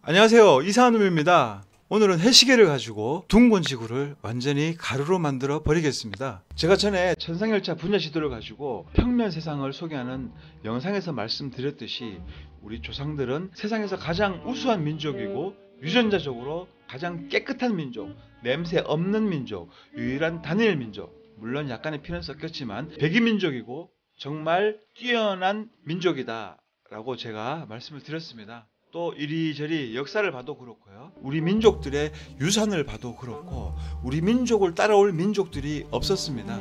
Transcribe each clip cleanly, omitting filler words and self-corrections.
안녕하세요, 이상한놈입니다. 오늘은 해시계를 가지고 둥근 지구를 완전히 가루로 만들어 버리겠습니다. 제가 전에 천상열차 분야 지도를 가지고 평면 세상을 소개하는 영상에서 말씀드렸듯이 우리 조상들은 세상에서 가장 우수한 민족이고 유전자적으로 가장 깨끗한 민족, 냄새 없는 민족, 유일한 단일 민족, 물론 약간의 피는 섞였지만 백이민족이고 정말 뛰어난 민족이다 라고 제가 말씀을 드렸습니다. 또 이리저리 역사를 봐도 그렇고요, 우리 민족들의 유산을 봐도 그렇고 우리 민족을 따라올 민족들이 없었습니다.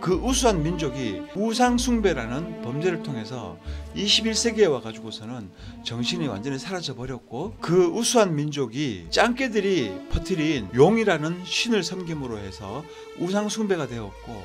그 우수한 민족이 우상숭배라는 범죄를 통해서 21세기에 와가지고서는 정신이 완전히 사라져 버렸고, 그 우수한 민족이 짱깨들이 퍼뜨린 용이라는 신을 섬김으로 해서 우상숭배가 되었고,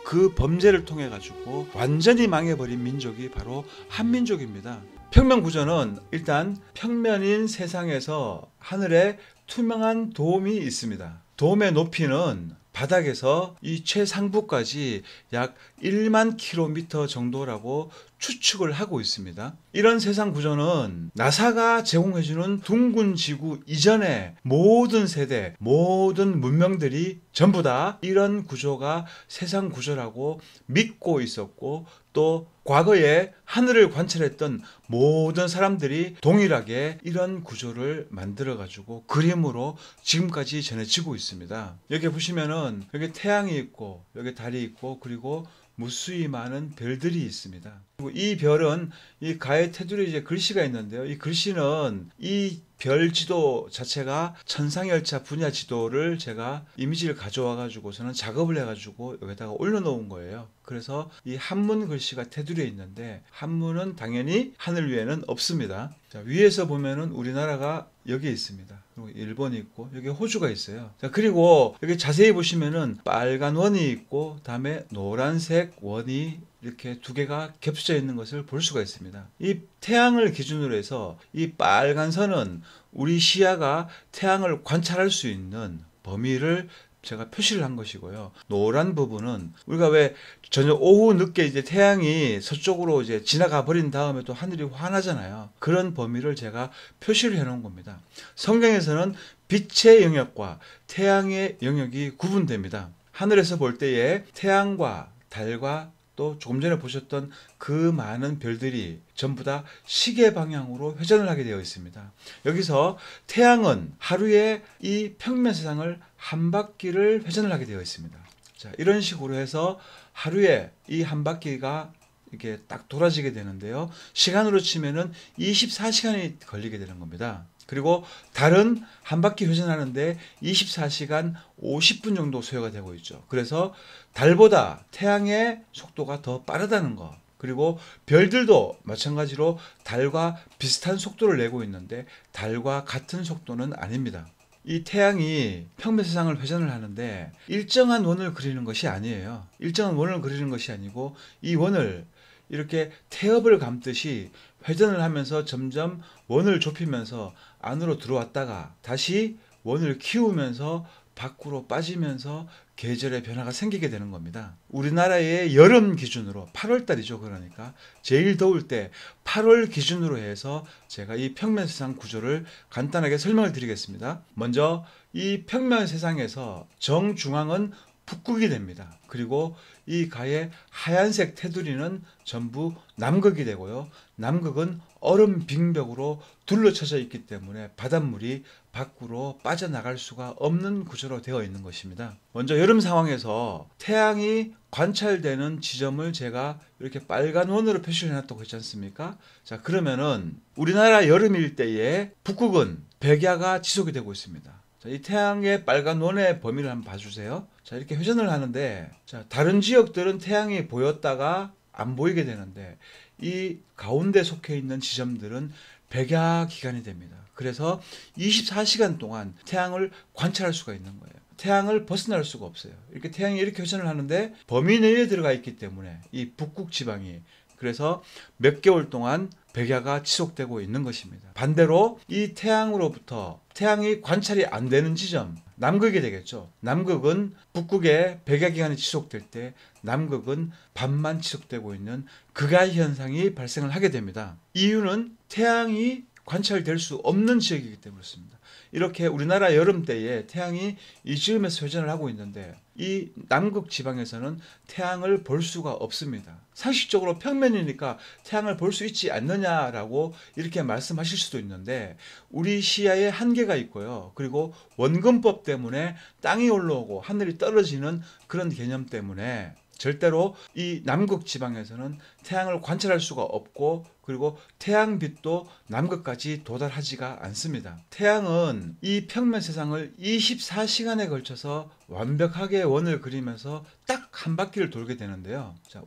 그 범죄를 통해 가지고 완전히 망해버린 민족이 바로 한민족입니다. 평면구조는 일단 평면인 세상에서 하늘에 투명한 돔이 있습니다. 돔의 높이는 바닥에서 이 최상부까지 약 1만 킬로미터 정도라고 추측을 하고 있습니다. 이런 세상 구조는 나사가 제공해주는 둥근 지구 이전의 모든 세대, 모든 문명들이 전부 다 이런 구조가 세상 구조라고 믿고 있었고, 또 과거에 하늘을 관찰했던 모든 사람들이 동일하게 이런 구조를 만들어 가지고 그림으로 지금까지 전해지고 있습니다. 여기 보시면은 여기 태양이 있고 여기 달이 있고 그리고 무수히 많은 별들이 있습니다. 그리고 이 별은 이 가의 테두리에 이제 글씨가 있는데요, 이 글씨는 이 별 지도 자체가 천상열차 분야 지도를 제가 이미지를 가져와 가지고서는 작업을 해 가지고 여기다가 올려놓은 거예요. 그래서 이 한문 글씨가 테두리에 있는데 한문은 당연히 하늘 위에는 없습니다. 자, 위에서 보면은 우리나라가 여기 있습니다. 그리고 일본이 있고 여기 호주가 있어요. 자, 그리고 여기 자세히 보시면은 빨간 원이 있고 다음에 노란색 원이 이렇게 두 개가 겹쳐져 있는 것을 볼 수가 있습니다. 이 태양을 기준으로 해서 이 빨간 선은 우리 시야가 태양을 관찰할 수 있는 범위를 제가 표시를 한 것이고요. 노란 부분은 우리가 왜 저녁 오후 늦게 이제 태양이 서쪽으로 이제 지나가 버린 다음에 또 하늘이 환하잖아요. 그런 범위를 제가 표시를 해 놓은 겁니다. 성경에서는 빛의 영역과 태양의 영역이 구분됩니다. 하늘에서 볼 때에 태양과 달과 또 조금 전에 보셨던 그 많은 별들이 전부 다 시계 방향으로 회전을 하게 되어 있습니다. 여기서 태양은 하루에 이 평면 세상을 한 바퀴를 회전을 하게 되어 있습니다. 자, 이런 식으로 해서 하루에 이 한 바퀴가 이렇게 딱 돌아지게 되는데요, 시간으로 치면은 24시간이 걸리게 되는 겁니다. 그리고 달은 한 바퀴 회전하는데 24시간 50분 정도 소요가 되고 있죠. 그래서 달보다 태양의 속도가 더 빠르다는 거, 그리고 별들도 마찬가지로 달과 비슷한 속도를 내고 있는데 달과 같은 속도는 아닙니다. 이 태양이 평면 세상을 회전을 하는데 일정한 원을 그리는 것이 아니에요. 일정한 원을 그리는 것이 아니고 이 원을 이렇게 태엽을 감듯이 회전을 하면서 점점 원을 좁히면서 안으로 들어왔다가 다시 원을 키우면서 밖으로 빠지면서 계절의 변화가 생기게 되는 겁니다. 우리나라의 여름 기준으로 8월달이죠. 그러니까 제일 더울 때 8월 기준으로 해서 제가 이 평면 세상 구조를 간단하게 설명을 드리겠습니다. 먼저 이 평면 세상에서 정중앙은 북극이 됩니다. 그리고 이 가의 하얀색 테두리는 전부 남극이 되고요. 남극은 얼음 빙벽으로 둘러쳐져 있기 때문에 바닷물이 밖으로 빠져나갈 수가 없는 구조로 되어 있는 것입니다. 먼저 여름 상황에서 태양이 관찰되는 지점을 제가 이렇게 빨간 원으로 표시를 해놨다고 했지 않습니까? 자, 그러면은 우리나라 여름일 때에 북극은 백야가 지속이 되고 있습니다. 자, 이 태양의 빨간 원의 범위를 한번 봐주세요. 자, 이렇게 회전을 하는데, 자, 다른 지역들은 태양이 보였다가 안 보이게 되는데 이 가운데 속해 있는 지점들은 백야 기간이 됩니다. 그래서 24시간 동안 태양을 관찰할 수가 있는 거예요. 태양을 벗어날 수가 없어요. 이렇게 태양이 이렇게 회전을 하는데 범위 내에 들어가 있기 때문에 이 북극 지방이, 그래서 몇 개월 동안 백야가 지속되고 있는 것입니다. 반대로 이 태양으로부터 태양이 관찰이 안 되는 지점, 남극이 되겠죠. 남극은 북극의 백야 기간이 지속될 때 남극은 밤만 지속되고 있는 극야 현상이 발생을 하게 됩니다. 이유는 태양이 관찰될 수 없는 지역이기 때문에 그렇습니다. 이렇게 우리나라 여름 때에 태양이 이 지점에서 회전을 하고 있는데 이 남극 지방에서는 태양을 볼 수가 없습니다. 상식적으로 평면이니까 태양을 볼 수 있지 않느냐라고 이렇게 말씀하실 수도 있는데 우리 시야에 한계가 있고요. 그리고 원근법 때문에 땅이 올라오고 하늘이 떨어지는 그런 개념 때문에 절대로 이 남극 지방에서는 태양을 관찰할 수가 없고 그리고 태양빛도 남극까지 도달하지가 않습니다. 태양은 이 평면 세상을 24시간에 걸쳐서 완벽하게 원을 그리면서 딱 한 바퀴를 돌게 되는데요. 자,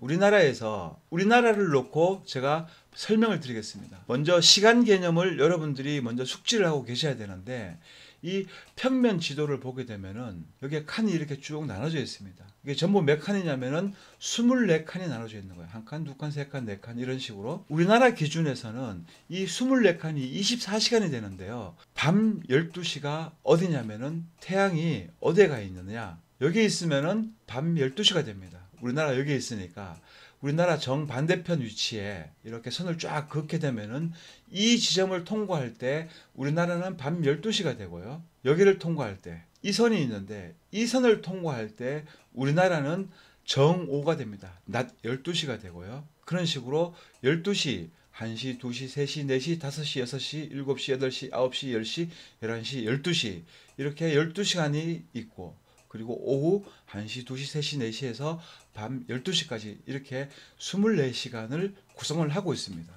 우리나라를 놓고 제가 설명을 드리겠습니다. 먼저 시간 개념을 여러분들이 먼저 숙지를 하고 계셔야 되는데 이 평면 지도를 보게 되면은 여기에 칸이 이렇게 쭉 나눠져 있습니다. 이게 전부 몇 칸이냐면은 24칸이 나눠져 있는 거예요. 한 칸, 두 칸, 세 칸, 네 칸 이런 식으로. 우리나라 기준에서는 이 24칸이 24시간이 되는데요. 밤 12시가 어디냐면은 태양이 어디에 가 있느냐? 여기 있으면은 밤 12시가 됩니다. 우리나라 여기 있으니까 우리나라 정반대편 위치에 이렇게 선을 쫙 긋게 되면은 이 지점을 통과할 때 우리나라는 밤 12시가 되고요. 여기를 통과할 때 이 선이 있는데 이 선을 통과할 때 우리나라는 정오가 됩니다. 낮 12시가 되고요. 그런 식으로 12시, 1시, 2시, 3시, 4시, 5시, 6시, 7시, 8시, 9시, 10시, 11시, 12시 이렇게 12시간이 있고 그리고 오후 1시, 2시, 3시, 4시에서 밤 12시까지 이렇게 24시간을 구성을 하고 있습니다.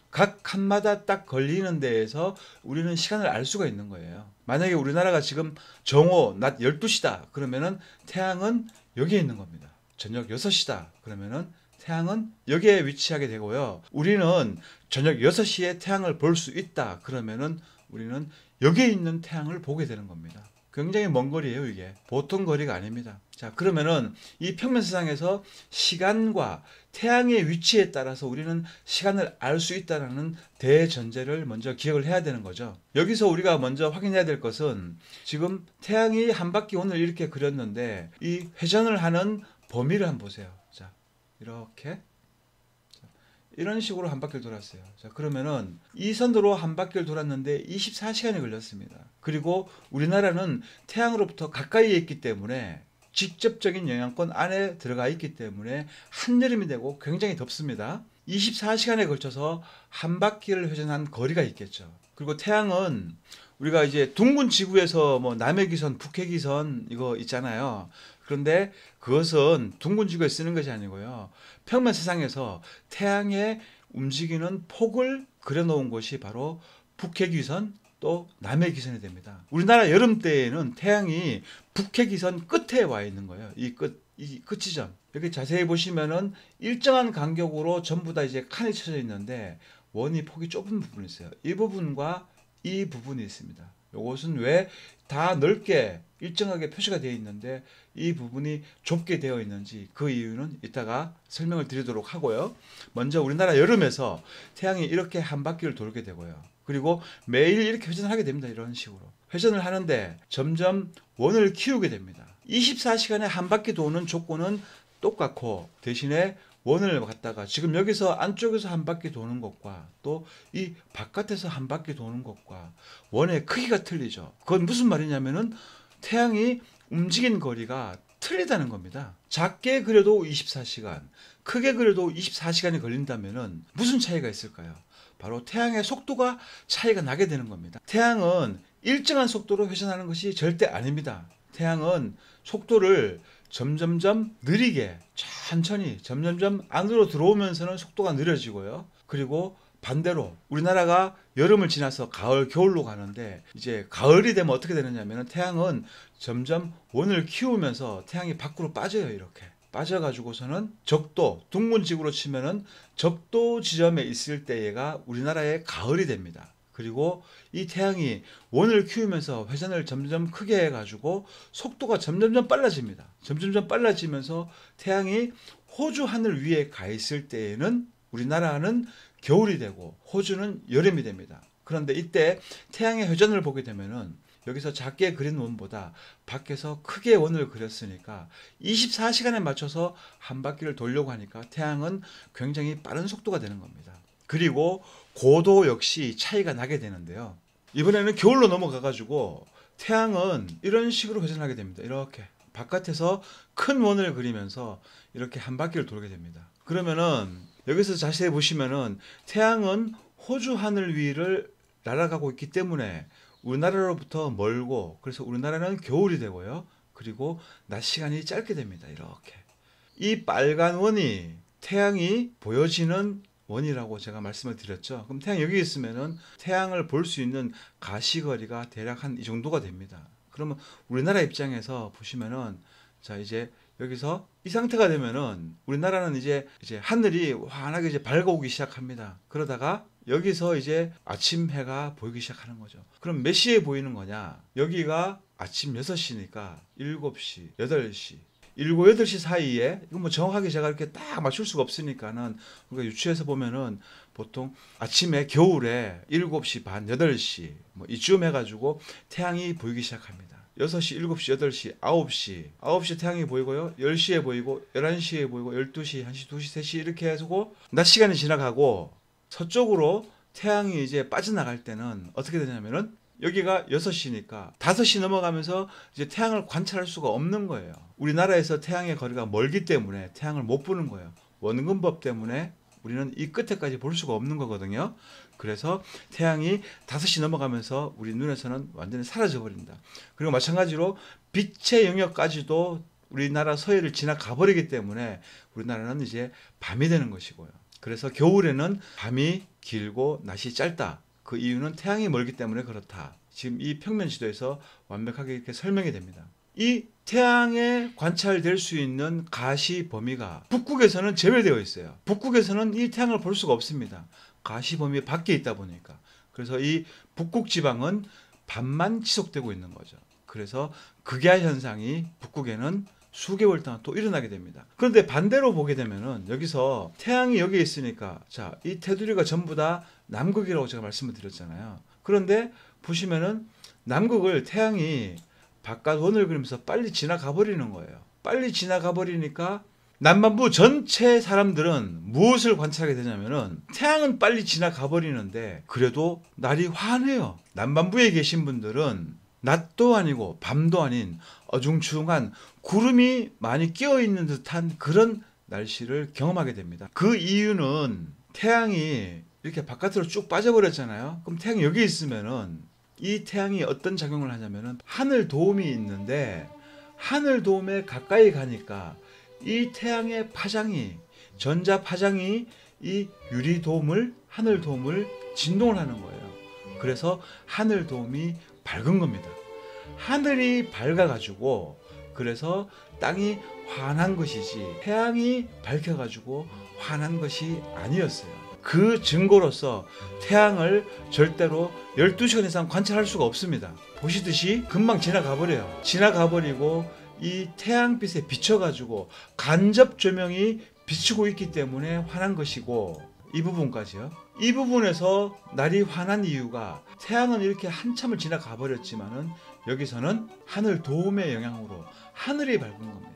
각 칸마다 딱 걸리는 데에서 우리는 시간을 알 수가 있는 거예요. 만약에 우리나라가 지금 정오 낮 12시다 그러면은 태양은 여기에 있는 겁니다. 저녁 6시다 그러면은 태양은 여기에 위치하게 되고요. 우리는 저녁 6시에 태양을 볼 수 있다 그러면은 우리는 여기에 있는 태양을 보게 되는 겁니다. 굉장히 먼 거리예요. 이게 보통 거리가 아닙니다. 자, 그러면은 이 평면 세상에서 시간과 태양의 위치에 따라서 우리는 시간을 알 수 있다는 대전제를 먼저 기억을 해야 되는 거죠. 여기서 우리가 먼저 확인해야 될 것은 지금 태양이 한 바퀴 오늘 이렇게 그렸는데 이 회전을 하는 범위를 한번 보세요. 자, 이렇게 이런 식으로 한 바퀴를 돌았어요. 자, 그러면은 이 선으로 한 바퀴를 돌았는데 24시간이 걸렸습니다. 그리고 우리나라는 태양으로부터 가까이에 있기 때문에 직접적인 영향권 안에 들어가 있기 때문에 한여름이 되고 굉장히 덥습니다. 24시간에 걸쳐서 한 바퀴를 회전한 거리가 있겠죠. 그리고 태양은 우리가 이제 둥근 지구에서 뭐 남의 기선, 북의 기선 이거 있잖아요. 그런데 그것은 둥근 지구에 쓰는 것이 아니고요. 평면 세상에서 태양의 움직이는 폭을 그려놓은 것이 바로 북의 기선 또 남의 기선이 됩니다. 우리나라 여름 때에는 태양이 북의 기선 끝에 와 있는 거예요. 이 끝 지점. 이렇게 자세히 보시면은 일정한 간격으로 전부 다 이제 칸이 쳐져 있는데 원이 폭이 좁은 부분이 있어요. 이 부분과 이 부분이 있습니다. 이것은 왜 다 넓게 일정하게 표시가 되어 있는데 이 부분이 좁게 되어 있는지 그 이유는 이따가 설명을 드리도록 하고요. 먼저 우리나라 여름에서 태양이 이렇게 한 바퀴를 돌게 되고요. 그리고 매일 이렇게 회전을 하게 됩니다. 이런 식으로. 회전을 하는데 점점 원을 키우게 됩니다. 24시간에 한 바퀴 도는 조건은 똑같고 대신에 원을 갖다가 지금 여기서 안쪽에서 한 바퀴 도는 것과 또 이 바깥에서 한 바퀴 도는 것과 원의 크기가 틀리죠. 그건 무슨 말이냐면은 태양이 움직인 거리가 틀리다는 겁니다. 작게 그려도 24시간, 크게 그려도 24시간이 걸린다면은 무슨 차이가 있을까요? 바로 태양의 속도가 차이가 나게 되는 겁니다. 태양은 일정한 속도로 회전하는 것이 절대 아닙니다. 태양은 속도를 점점점 느리게 천천히 점점점 안으로 들어오면서는 속도가 느려지고요. 그리고 반대로 우리나라가 여름을 지나서 가을, 겨울로 가는데 이제 가을이 되면 어떻게 되느냐면 태양은 점점 원을 키우면서 태양이 밖으로 빠져요. 이렇게 빠져가지고서는 적도, 둥근 지구로 치면은 적도 지점에 있을 때가 우리나라의 가을이 됩니다. 그리고 이 태양이 원을 키우면서 회전을 점점 크게 해가지고 속도가 점점점 빨라집니다. 점점점 빨라지면서 태양이 호주 하늘 위에 가 있을 때에는 우리나라는 겨울이 되고 호주는 여름이 됩니다. 그런데 이때 태양의 회전을 보게 되면은 여기서 작게 그린 원보다 밖에서 크게 원을 그렸으니까 24시간에 맞춰서 한 바퀴를 돌려고 하니까 태양은 굉장히 빠른 속도가 되는 겁니다. 그리고 고도 역시 차이가 나게 되는데요. 이번에는 겨울로 넘어가 가지고 태양은 이런 식으로 회전하게 됩니다. 이렇게 바깥에서 큰 원을 그리면서 이렇게 한 바퀴를 돌게 됩니다. 그러면은 여기서 자세히 보시면은 태양은 호주 하늘 위를 날아가고 있기 때문에 우리나라로부터 멀고, 그래서 우리나라는 겨울이 되고요. 그리고 낮 시간이 짧게 됩니다. 이렇게 이 빨간 원이 태양이 보여지는 원이라고 제가 말씀을 드렸죠. 그럼 태양 여기 있으면은 태양을 볼 수 있는 가시거리가 대략 한 이 정도가 됩니다. 그러면 우리나라 입장에서 보시면은, 자 이제 여기서 이 상태가 되면은 우리나라는 이제 하늘이 환하게 이제 밝아오기 시작합니다. 그러다가 여기서 이제 아침 해가 보이기 시작하는 거죠. 그럼 몇 시에 보이는 거냐? 여기가 아침 6시니까 7시, 8시, 7, 8시 사이에, 이거 뭐 정확하게 제가 이렇게 딱 맞출 수가 없으니까는 우리가 유추해서 보면은 보통 아침에 겨울에 7시 반, 8시 뭐 이쯤 해가지고 태양이 보이기 시작합니다. 6시, 7시, 8시, 9시, 9시 태양이 보이고요. 10시에 보이고, 11시에 보이고, 12시, 1시, 2시, 3시 이렇게 해서 낮 시간이 지나가고 서쪽으로 태양이 이제 빠져나갈 때는 어떻게 되냐면은 여기가 6시니까 5시 넘어가면서 이제 태양을 관찰할 수가 없는 거예요. 우리나라에서 태양의 거리가 멀기 때문에 태양을 못 보는 거예요. 원근법 때문에 우리는 이 끝에까지 볼 수가 없는 거거든요. 그래서 태양이 5시 넘어가면서 우리 눈에서는 완전히 사라져 버린다. 그리고 마찬가지로 빛의 영역까지도 우리나라 서해를 지나가 버리기 때문에 우리나라는 이제 밤이 되는 것이고요. 그래서 겨울에는 밤이 길고 낮이 짧다. 그 이유는 태양이 멀기 때문에 그렇다. 지금 이 평면 지도에서 완벽하게 이렇게 설명이 됩니다. 이 태양에 관찰될 수 있는 가시 범위가 북극에서는 제외되어 있어요. 북극에서는 이 태양을 볼 수가 없습니다. 가시 범위 밖에 있다 보니까. 그래서 이 북극 지방은 밤만 지속되고 있는 거죠. 그래서 극야 현상이 북극에는 수개월 동안 또 일어나게 됩니다. 그런데 반대로 보게 되면은 여기서 태양이 여기 있으니까, 자, 이 테두리가 전부 다 남극이라고 제가 말씀을 드렸잖아요. 그런데 보시면은 남극을 태양이 바깥 원을 그리면서 빨리 지나가 버리는 거예요. 빨리 지나가 버리니까 남반부 전체 사람들은 무엇을 관찰하게 되냐면은 태양은 빨리 지나가 버리는데 그래도 날이 환해요. 남반부에 계신 분들은 낮도 아니고 밤도 아닌 어중충한 구름이 많이 끼어 있는 듯한 그런 날씨를 경험하게 됩니다. 그 이유는 태양이 이렇게 바깥으로 쭉 빠져버렸잖아요. 그럼 태양이 여기 있으면은 이 태양이 어떤 작용을 하냐면은 하늘 도움이 있는데, 하늘 도움에 가까이 가니까 이 태양의 파장이, 전자 파장이 이 유리 도움을, 하늘 도움을 진동을 하는 거예요. 그래서 하늘 도움이 밝은 겁니다. 하늘이 밝아가지고 그래서 땅이 환한 것이지 태양이 밝혀가지고 환한 것이 아니었어요. 그 증거로서 태양을 절대로 12시간 이상 관찰할 수가 없습니다. 보시듯이 금방 지나가 버려요. 지나가 버리고 이 태양빛에 비춰가지고 간접 조명이 비추고 있기 때문에 환한 것이고, 이 부분까지요. 이 부분에서 날이 환한 이유가 태양은 이렇게 한참을 지나가 버렸지만은 여기서는 하늘 도움의 영향으로 하늘이 밝은 겁니다.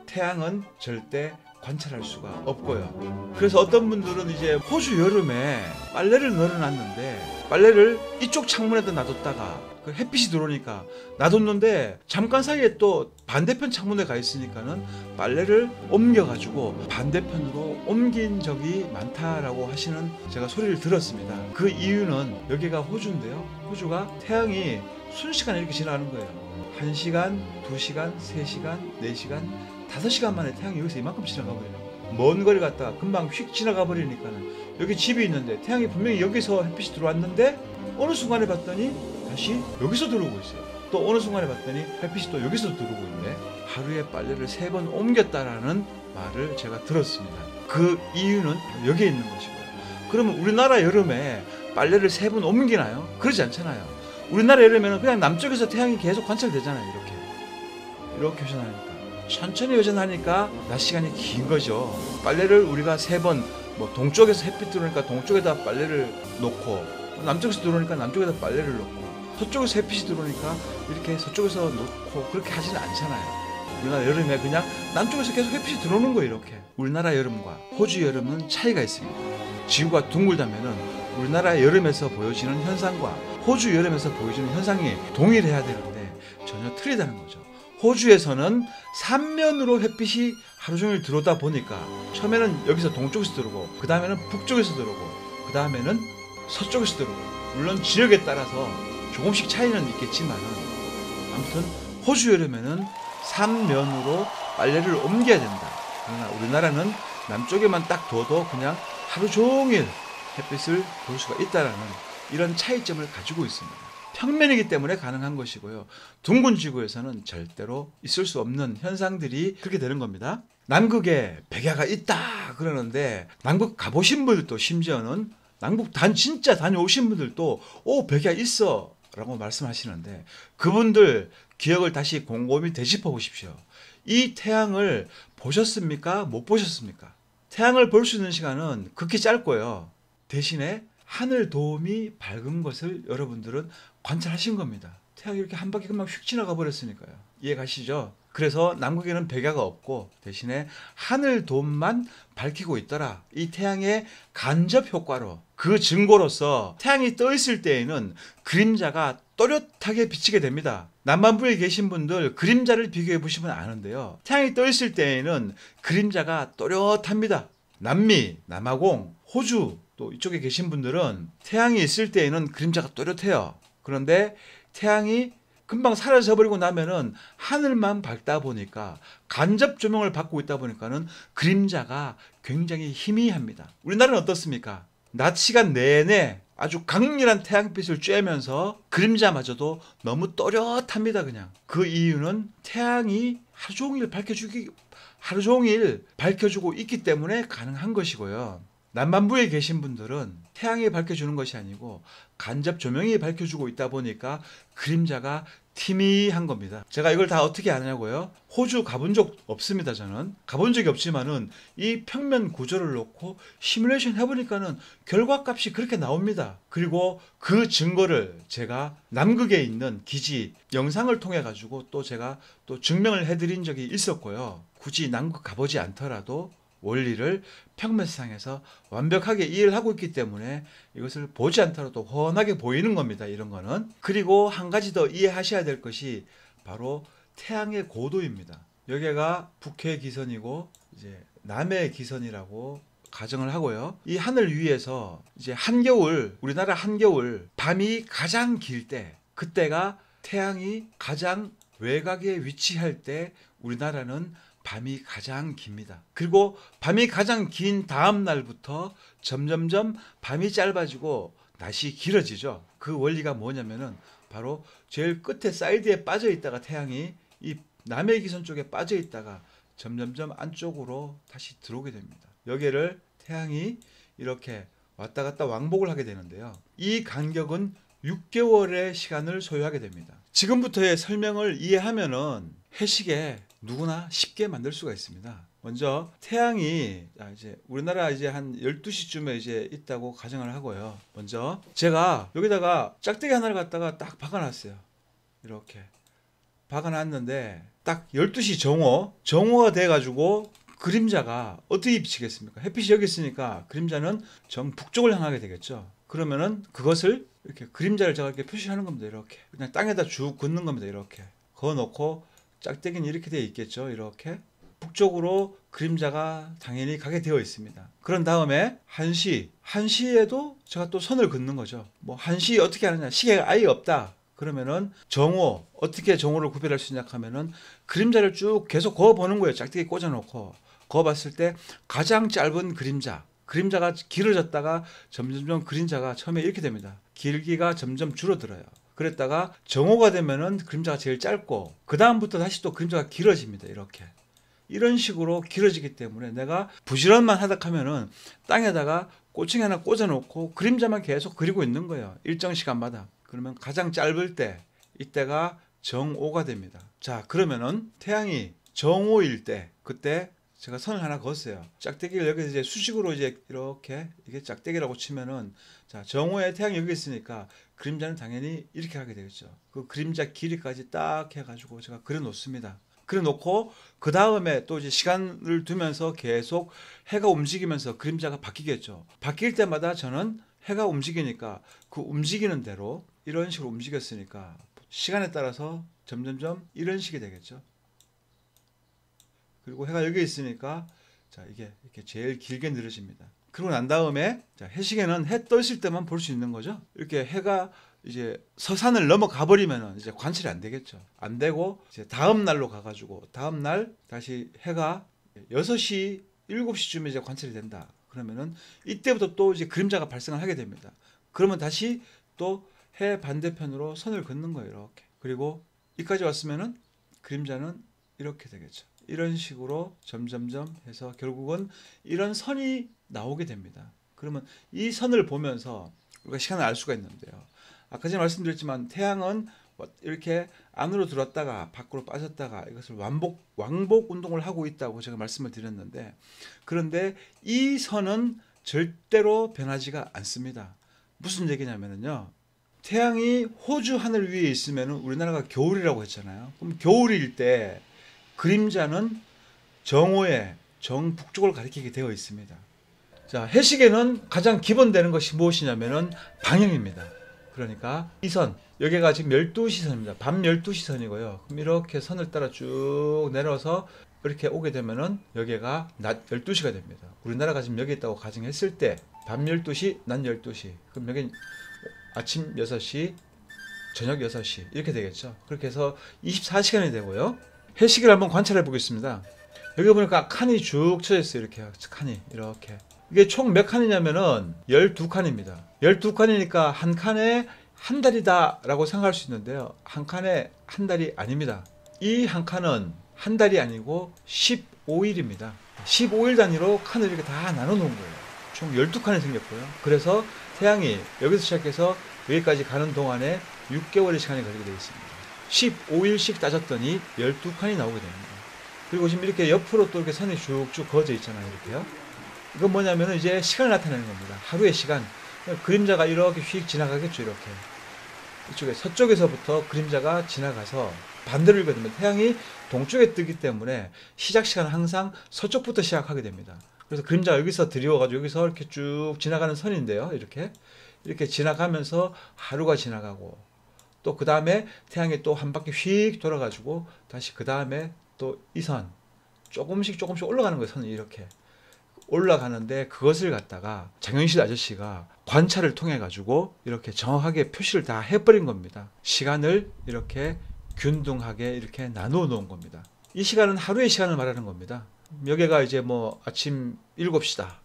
태양은 절대 관찰할 수가 없고요. 그래서 어떤 분들은 이제 호주 여름에 빨래를 널어놨는데 빨래를 이쪽 창문에다 놔뒀다가 그 햇빛이 들어오니까 놔뒀는데 잠깐 사이에 또 반대편 창문에 가 있으니까는 빨래를 옮겨가지고 반대편으로 옮긴 적이 많다라고 하시는 제가 소리를 들었습니다. 그 이유는 여기가 호주인데요. 호주가 태양이 순식간에 이렇게 지나가는 거예요. 1시간, 2시간, 3시간, 4시간, 5시간 만에 태양이 여기서 이만큼 지나가 버려요. 먼 거리 갔다가 금방 휙 지나가 버리니까는 여기 집이 있는데 태양이 분명히 여기서 햇빛이 들어왔는데 어느 순간에 봤더니 다시 여기서 들어오고 있어요. 또 어느 순간에 봤더니 햇빛이 또 여기서 들어오고 있네. 하루에 빨래를 3번 옮겼다라는 말을 제가 들었습니다. 그 이유는 여기에 있는 것이고요. 그러면 우리나라 여름에 빨래를 3번 옮기나요? 그러지 않잖아요. 우리나라 여름에는 그냥 남쪽에서 태양이 계속 관찰되잖아요. 이렇게 회전하니까 천천히 회전하니까 낮 시간이 긴 거죠. 빨래를 우리가 3번, 뭐 동쪽에서 햇빛 들어오니까 동쪽에다 빨래를 놓고, 남쪽에서 들어오니까 남쪽에다 빨래를 놓고, 서쪽에서 햇빛이 들어오니까 이렇게 서쪽에서 놓고, 그렇게 하지는 않잖아요. 우리나라 여름에 그냥 남쪽에서 계속 햇빛이 들어오는 거예요. 이렇게 우리나라 여름과 호주 여름은 차이가 있습니다. 지구가 둥글다면은 우리나라 여름에서 보여지는 현상과 호주 여름에서 보여지는 현상이 동일해야 되는데 전혀 틀리다는 거죠. 호주에서는 삼면으로 햇빛이 하루 종일 들어오다 보니까 처음에는 여기서 동쪽에서 들어오고 그 다음에는 북쪽에서 들어오고 그 다음에는 서쪽에서 들어오고, 물론 지역에 따라서 조금씩 차이는 있겠지만은 아무튼 호주 여름에는 삼면으로 빨래를 옮겨야 된다. 그러나 우리나라는 남쪽에만 딱 둬도 그냥 하루 종일 햇빛을 볼 수가 있다라는 이런 차이점을 가지고 있습니다. 평면이기 때문에 가능한 것이고요. 둥근 지구에서는 절대로 있을 수 없는 현상들이 그렇게 되는 겁니다. 남극에 백야가 있다 그러는데 남극 가보신 분들도, 심지어는 남극 진짜 다녀오신 분들도 백야 있어 라고 말씀하시는데, 그분들 기억을 다시 곰곰이 되짚어 보십시오. 이 태양을 보셨습니까? 못 보셨습니까? 태양을 볼 수 있는 시간은 극히 짧고요. 대신에 하늘 도움이 밝은 것을 여러분들은 관찰하신 겁니다. 태양이 이렇게 한 바퀴 금방 휙 지나가 버렸으니까요. 이해 가시죠? 그래서 남극에는 백야가 없고 대신에 하늘 돔만 밝히고 있더라. 이 태양의 간접 효과로, 그 증거로서 태양이 떠 있을 때에는 그림자가 또렷하게 비치게 됩니다. 남반부에 계신 분들 그림자를 비교해 보시면 아는데요. 태양이 떠 있을 때에는 그림자가 또렷합니다. 남미, 남아공, 호주 또 이쪽에 계신 분들은 태양이 있을 때에는 그림자가 또렷해요. 그런데 태양이 금방 사라져 버리고 나면은 하늘만 밝다 보니까, 간접 조명을 받고 있다 보니까는 그림자가 굉장히 희미합니다. 우리나라는 어떻습니까? 낮 시간 내내 아주 강렬한 태양빛을 쬐면서 그림자마저도 너무 또렷합니다. 그냥 그 이유는 태양이 하루 종일 밝혀주고 있기 때문에 가능한 것이고요. 남반부에 계신 분들은 태양이 밝혀주는 것이 아니고 간접 조명이 밝혀주고 있다 보니까 그림자가 희미한 겁니다. 제가 이걸 다 어떻게 아냐고요? 호주 가본 적 없습니다. 저는 가본 적이 없지만은 이 평면 구조를 놓고 시뮬레이션 해보니까는 결과값이 그렇게 나옵니다. 그리고 그 증거를 제가 남극에 있는 기지 영상을 통해 가지고 또 제가 또 증명을 해드린 적이 있었고요. 굳이 남극 가보지 않더라도 원리를 평면상에서 완벽하게 이해를 하고 있기 때문에 이것을 보지 않더라도 훤하게 보이는 겁니다. 이런 거는. 그리고 한 가지 더 이해하셔야 될 것이 바로 태양의 고도입니다. 여기가 북해 기선이고 이제 남해 기선이라고 가정을 하고요. 이 하늘 위에서 이제 한겨울, 우리나라 한겨울 밤이 가장 길 때, 그때가 태양이 가장 외곽에 위치할 때 우리나라는 밤이 가장 깁니다. 그리고 밤이 가장 긴 다음 날부터 점점점 밤이 짧아지고 낮이 길어지죠. 그 원리가 뭐냐면은 바로 제일 끝에 사이드에 빠져 있다가 태양이 이 남해 기선 쪽에 빠져 있다가 점점점 안쪽으로 다시 들어오게 됩니다. 여기를 태양이 이렇게 왔다 갔다 왕복을 하게 되는데요. 이 간격은 6개월의 시간을 소요하게 됩니다. 지금부터의 설명을 이해하면은 해시계 누구나 쉽게 만들 수가 있습니다. 먼저 태양이 이제 우리나라 이제 한 12시쯤에 이제 있다고 가정을 하고요. 먼저 제가 여기다가 짝대기 하나를 갖다가 딱 박아놨어요. 이렇게 박아놨는데 딱 12시 정오가 돼가지고 그림자가 어떻게 비치겠습니까? 햇빛이 여기 있으니까 그림자는 정 북쪽을 향하게 되겠죠. 그러면은 그것을 이렇게 그림자를 제가 이렇게 표시하는 겁니다. 이렇게 그냥 땅에다 쭉 긋는 겁니다. 이렇게 그어놓고 짝대기는 이렇게 되어 있겠죠. 이렇게 북쪽으로 그림자가 당연히 가게 되어 있습니다. 그런 다음에 1시에도 제가 또 선을 긋는 거죠. 뭐 1시 어떻게 하느냐, 시계가 아예 없다 그러면은 정오, 어떻게 정오를 구별할 수 있냐 하면은 그림자를 쭉 계속 그어보는 거예요. 짝대기 꽂아놓고 그어봤을 때 가장 짧은 그림자가 길어졌다가 점점 그림자가 처음에 이렇게 됩니다. 길기가 점점 줄어들어요. 그랬다가 정오가 되면은 그림자가 제일 짧고 그 다음부터 다시 또 그림자가 길어집니다. 이렇게 이런 식으로 길어지기 때문에 내가 부지런만 하다 하면은 땅에다가 꼬챙이 하나 꽂아놓고 그림자만 계속 그리고 있는 거예요. 일정 시간마다. 그러면 가장 짧을 때 이때가 정오가 됩니다. 자, 그러면은 태양이 정오일 때 그때 제가 선을 하나 그었어요. 짝대기를 여기서 이제 수직으로 이제 이렇게 이게 짝대기라고 치면은 자, 정오에 태양이 여기 있으니까 그림자는 당연히 이렇게 하게 되겠죠. 그 그림자 길이까지 딱 해가지고 제가 그려 놓습니다. 그래 놓고 그 다음에 또 이제 시간을 두면서 계속 해가 움직이면서 그림자가 바뀌겠죠. 바뀔 때마다 저는 해가 움직이니까 그 움직이는 대로 이런 식으로 움직였으니까 시간에 따라서 점점점 이런 식이 되겠죠. 그리고 해가 여기 있으니까 자, 이게 이렇게 제일 길게 늘어집니다. 그러고 난 다음에 자, 해시계는 해 떠있을 때만 볼 수 있는 거죠. 이렇게 해가 이제 서산을 넘어가 버리면은 이제 관찰이 안 되겠죠. 안 되고 이제 다음 날로 가가지고 다음 날 다시 해가 6시, 7시쯤에 이제 관찰이 된다. 그러면은 이때부터 또 이제 그림자가 발생을 하게 됩니다. 그러면 다시 또 해 반대편으로 선을 긋는 거예요. 이렇게. 그리고 여기까지 왔으면은 그림자는 이렇게 되겠죠. 이런 식으로 점점점 해서 결국은 이런 선이 나오게 됩니다. 그러면 이 선을 보면서 우리가 시간을 알 수가 있는데요. 아까 전에 말씀드렸지만 태양은 이렇게 안으로 들어왔다가 밖으로 빠졌다가 이것을 왕복 운동을 하고 있다고 제가 말씀을 드렸는데, 그런데 이 선은 절대로 변하지가 않습니다. 무슨 얘기냐면요. 태양이 호주 하늘 위에 있으면 우리나라가 겨울이라고 했잖아요. 그럼 겨울일 때 그림자는 정오의 정북쪽을 가리키게 되어 있습니다. 자, 해시계는 가장 기본되는 것이 무엇이냐면은 방향입니다. 그러니까 이 선, 여기가 지금 12시 선입니다. 밤 12시 선이고요. 그럼 이렇게 선을 따라 쭉 내려서 이렇게 오게 되면은 여기가 낮 12시가 됩니다. 우리나라가 지금 여기 있다고 가정했을 때 밤 12시, 낮 12시. 그럼 여기 아침 6시, 저녁 6시 이렇게 되겠죠. 그렇게 해서 24시간이 되고요. 해시계를 한번 관찰해 보겠습니다. 여기 보니까 칸이 쭉 쳐져 있어요. 이렇게 칸이 이렇게. 이게 총 몇 칸이냐면은 12칸입니다. 12칸이니까 한 칸에 한 달이다 라고 생각할 수 있는데요. 한 칸에 한 달이 아닙니다. 이 한 칸은 한 달이 아니고 15일입니다. 15일 단위로 칸을 이렇게 다 나눠 놓은 거예요. 총 12칸이 생겼고요. 그래서 태양이 여기서 시작해서 여기까지 가는 동안에 6개월의 시간이 걸리게 되어 있습니다. 15일씩 따졌더니 12칸이 나오게 됩니다. 그리고 지금 이렇게 옆으로 또 이렇게 선이 쭉쭉 그어져 있잖아요. 이렇게요. 이건 뭐냐면은 이제 시간을 나타내는 겁니다. 하루의 시간. 그림자가 이렇게 휙 지나가겠죠. 이렇게. 이쪽에 서쪽에서부터 그림자가 지나가서 반대로 읽거든요. 태양이 동쪽에 뜨기 때문에 시작 시간은 항상 서쪽부터 시작하게 됩니다. 그래서 그림자가 여기서 들이워가지고 여기서 이렇게 쭉 지나가는 선인데요. 이렇게 지나가면서 하루가 지나가고 또 그 다음에 태양이 또 한 바퀴 휙 돌아가지고 다시 그 다음에 또 이 선 조금씩 올라가는 거예요. 선이 이렇게 올라가는데 그것을 갖다가 장영실 아저씨가 관찰을 통해 가지고 이렇게 정확하게 표시를 다 해버린 겁니다. 시간을 이렇게 균등하게 이렇게 나누어 놓은 겁니다. 이 시간은 하루의 시간을 말하는 겁니다. 여기가 이제 뭐 아침 7시다.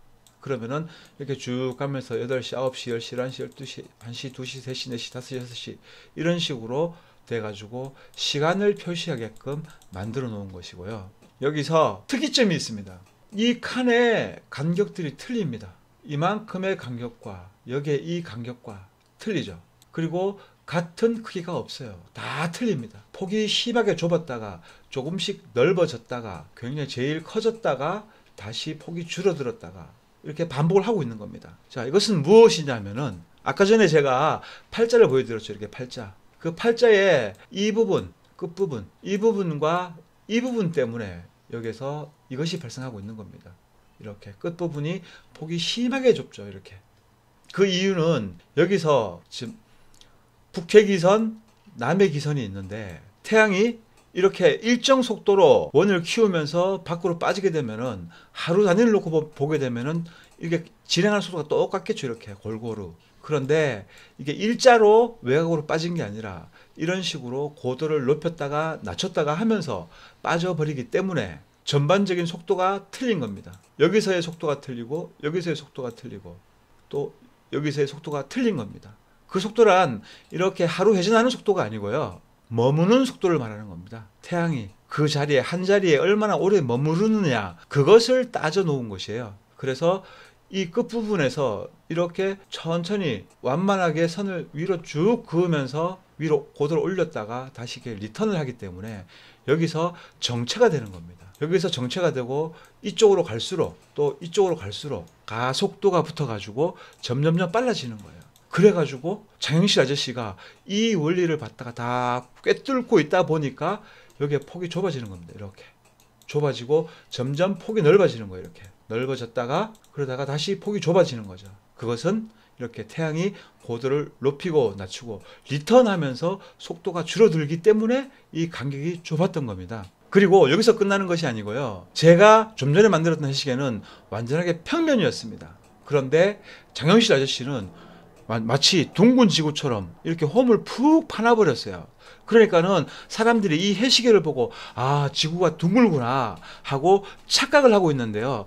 그러면은 이렇게 쭉 가면서 8시, 9시, 10시, 11시, 12시, 1시, 2시, 3시, 4시, 5시, 6시 이런 식으로 돼가지고 시간을 표시하게끔 만들어 놓은 것이고요. 여기서 특이점이 있습니다. 이 칸의 간격들이 틀립니다. 이만큼의 간격과 여기에 이 간격과 틀리죠. 그리고 같은 크기가 없어요. 다 틀립니다. 폭이 심하게 좁았다가 조금씩 넓어졌다가 굉장히 제일 커졌다가 다시 폭이 줄어들었다가 이렇게 반복을 하고 있는 겁니다. 자, 이것은 무엇이냐면은 아까 전에 제가 팔자를 보여드렸죠. 이렇게 팔자. 그 팔자의 이 부분, 끝부분, 이 부분과 이 부분 때문에 여기서 이것이 발생하고 있는 겁니다. 이렇게 끝부분이 폭이 심하게 좁죠. 이렇게. 그 이유는 여기서 지금 북해 기선, 남해 기선이 있는데 태양이 이렇게 일정 속도로 원을 키우면서 밖으로 빠지게 되면은 하루 단위를 놓고 보게 되면은 이게 진행하는 속도가 똑같겠죠. 이렇게 골고루. 그런데 이게 일자로 외곽으로 빠진 게 아니라 이런 식으로 고도를 높였다가 낮췄다가 하면서 빠져버리기 때문에 전반적인 속도가 틀린 겁니다. 여기서의 속도가 틀리고 여기서의 속도가 틀리고 또 여기서의 속도가 틀린 겁니다. 그 속도란 이렇게 하루 회전하는 속도가 아니고요. 머무는 속도를 말하는 겁니다. 태양이 그 자리에 한 자리에 얼마나 오래 머무르느냐 그것을 따져 놓은 것이에요. 그래서 이 끝부분에서 이렇게 천천히 완만하게 선을 위로 쭉 그으면서 위로 고도를 올렸다가 다시 이렇게 리턴을 하기 때문에 여기서 정체가 되는 겁니다. 여기서 정체가 되고 이쪽으로 갈수록 또 이쪽으로 갈수록 가속도가 붙어가지고 점점점 빨라지는 거예요. 그래가지고 장영실 아저씨가 이 원리를 받다가 다 꿰뚫고 있다 보니까 여기에 폭이 좁아지는 겁니다. 이렇게 좁아지고 점점 폭이 넓어지는 거예요. 이렇게 넓어졌다가 그러다가 다시 폭이 좁아지는 거죠. 그것은 이렇게 태양이 고도를 높이고 낮추고 리턴하면서 속도가 줄어들기 때문에 이 간격이 좁았던 겁니다. 그리고 여기서 끝나는 것이 아니고요. 제가 좀 전에 만들었던 해시계는 완전하게 평면이었습니다. 그런데 장영실 아저씨는 마치 둥근 지구처럼 이렇게 홈을 푹 파놔버렸어요. 그러니까는 사람들이 이 해시계를 보고 아, 지구가 둥글구나 하고 착각을 하고 있는데요.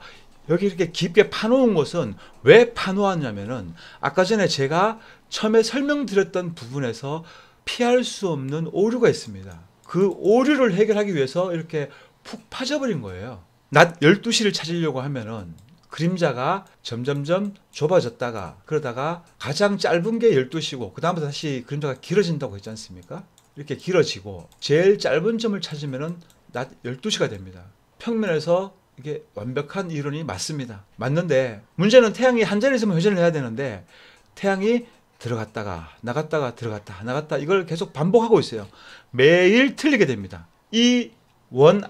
여기 이렇게 깊게 파놓은 것은 왜 파놓았냐면은 아까 전에 제가 처음에 설명드렸던 부분에서 피할 수 없는 오류가 있습니다. 그 오류를 해결하기 위해서 이렇게 푹 파져버린 거예요. 낮 12시를 찾으려고 하면은 그림자가 점점점 좁아졌다가 그러다가 가장 짧은 게 12시고 그 다음부터 다시 그림자가 길어진다고 했지 않습니까? 이렇게 길어지고 제일 짧은 점을 찾으면은 낮 12시가 됩니다. 평면에서 이게 완벽한 이론이 맞습니다. 맞는데 문제는 태양이 한 자리에서만 회전을 해야 되는데 태양이 들어갔다가 나갔다가 들어갔다 나갔다 이걸 계속 반복하고 있어요. 매일 틀리게 됩니다. 이 원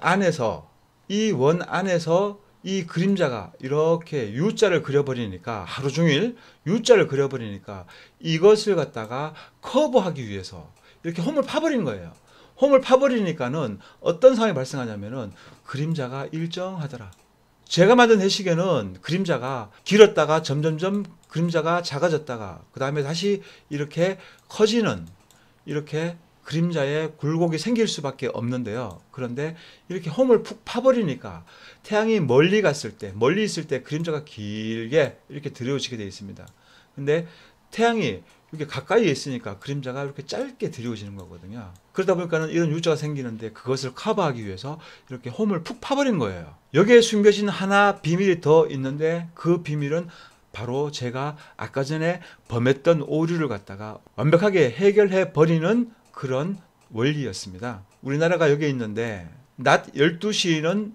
안에서 이 그림자가 이렇게 U자를 그려버리니까 하루 종일 U자를 그려버리니까 이것을 갖다가 커버하기 위해서 이렇게 홈을 파버린 거예요. 홈을 파버리니까는 어떤 상황이 발생하냐면은 그림자가 일정하더라. 제가 만든 해시계는 그림자가 길었다가 점점점 그림자가 작아졌다가 그 다음에 다시 이렇게 커지는 이렇게 그림자에 굴곡이 생길 수밖에 없는데요. 그런데 이렇게 홈을 푹 파버리니까 태양이 멀리 갔을 때, 멀리 있을 때 그림자가 길게 이렇게 드리워지게 되어 있습니다. 근데 태양이 이렇게 가까이에 있으니까 그림자가 이렇게 짧게 드리워지는 거거든요. 그러다 보니까는 이런 U자가 생기는데 그것을 커버하기 위해서 이렇게 홈을 푹 파버린 거예요. 여기에 숨겨진 하나 비밀이 더 있는데 그 비밀은 바로 제가 아까 전에 범했던 오류를 갖다가 완벽하게 해결해 버리는 그런 원리였습니다. 우리나라가 여기에 있는데 낮 12시에는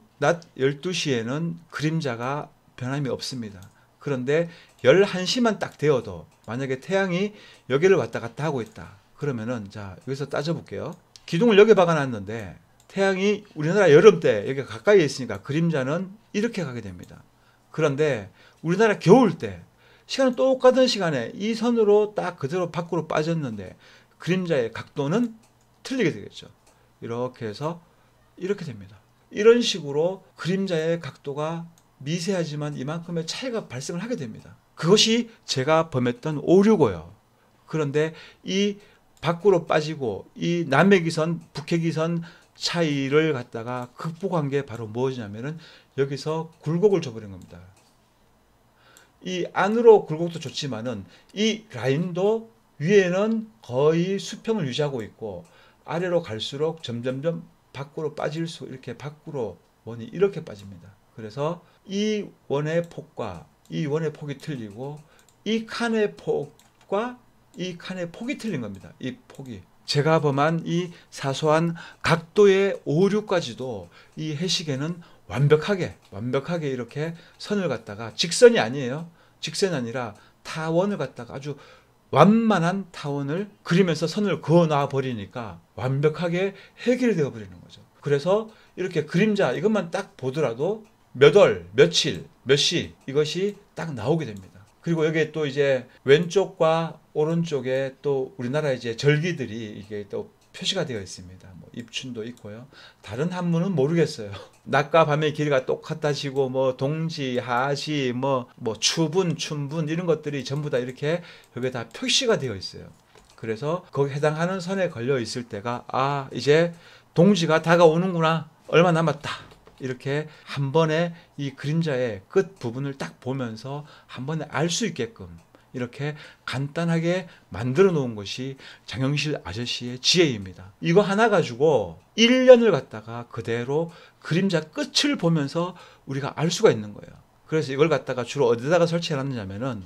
그림자가 변함이 없습니다. 그런데 11시만 딱 되어도 만약에 태양이 여기를 왔다 갔다 하고 있다. 그러면은 자, 여기서 따져볼게요. 기둥을 여기 박아놨는데 태양이 우리나라 여름 때 여기 가까이에 있으니까 그림자는 이렇게 가게 됩니다. 그런데 우리나라 겨울 때 시간은 똑같은 시간에 이 선으로 딱 그대로 밖으로 빠졌는데 그림자의 각도는 틀리게 되겠죠. 이렇게 해서 이렇게 됩니다. 이런 식으로 그림자의 각도가 미세하지만 이만큼의 차이가 발생을 하게 됩니다. 그것이 제가 범했던 오류고요. 그런데 이 밖으로 빠지고 이 남해기선, 북해기선 차이를 갖다가 극복한 게 바로 무엇이냐면은 여기서 굴곡을 줘버린 겁니다. 이 안으로 굴곡도 좋지만은 이 라인도 위에는 거의 수평을 유지하고 있고 아래로 갈수록 점점점 밖으로 빠질 수 이렇게 밖으로 원이 이렇게 빠집니다. 그래서 이 원의 폭과 이 원의 폭이 틀리고 이 칸의 폭과 이 칸의 폭이 틀린 겁니다. 이 폭이. 제가 범한 이 사소한 각도의 오류까지도 이 해시계는 완벽하게 이렇게 선을 갖다가 직선이 아니에요. 직선이 아니라 타원을 갖다가 아주 완만한 타원을 그리면서 선을 그어놔 버리니까 완벽하게 해결이 되어 버리는 거죠. 그래서 이렇게 그림자 이것만 딱 보더라도 몇 월, 며칠, 몇 시 이것이 딱 나오게 됩니다. 그리고 여기에 또 이제 왼쪽과 오른쪽에 또 우리나라 이제 절기들이 이게 또 표시가 되어 있습니다. 뭐 입춘도 있고요. 다른 한문은 모르겠어요. 낮과 밤의 길이가 똑같아지고 뭐 동지, 하지, 뭐 추분, 춘분 이런 것들이 전부 다 이렇게 여기에 다 표시가 되어 있어요. 그래서 거기 해당하는 선에 걸려 있을 때가 아 이제 동지가 다가오는구나. 얼마 남았다. 이렇게 한 번에 이 그림자의 끝 부분을 딱 보면서 한 번에 알 수 있게끔 이렇게 간단하게 만들어 놓은 것이 장영실 아저씨의 지혜입니다. 이거 하나 가지고 1년을 갖다가 그대로 그림자 끝을 보면서 우리가 알 수가 있는 거예요. 그래서 이걸 갖다가 주로 어디다가 설치해 놨느냐면은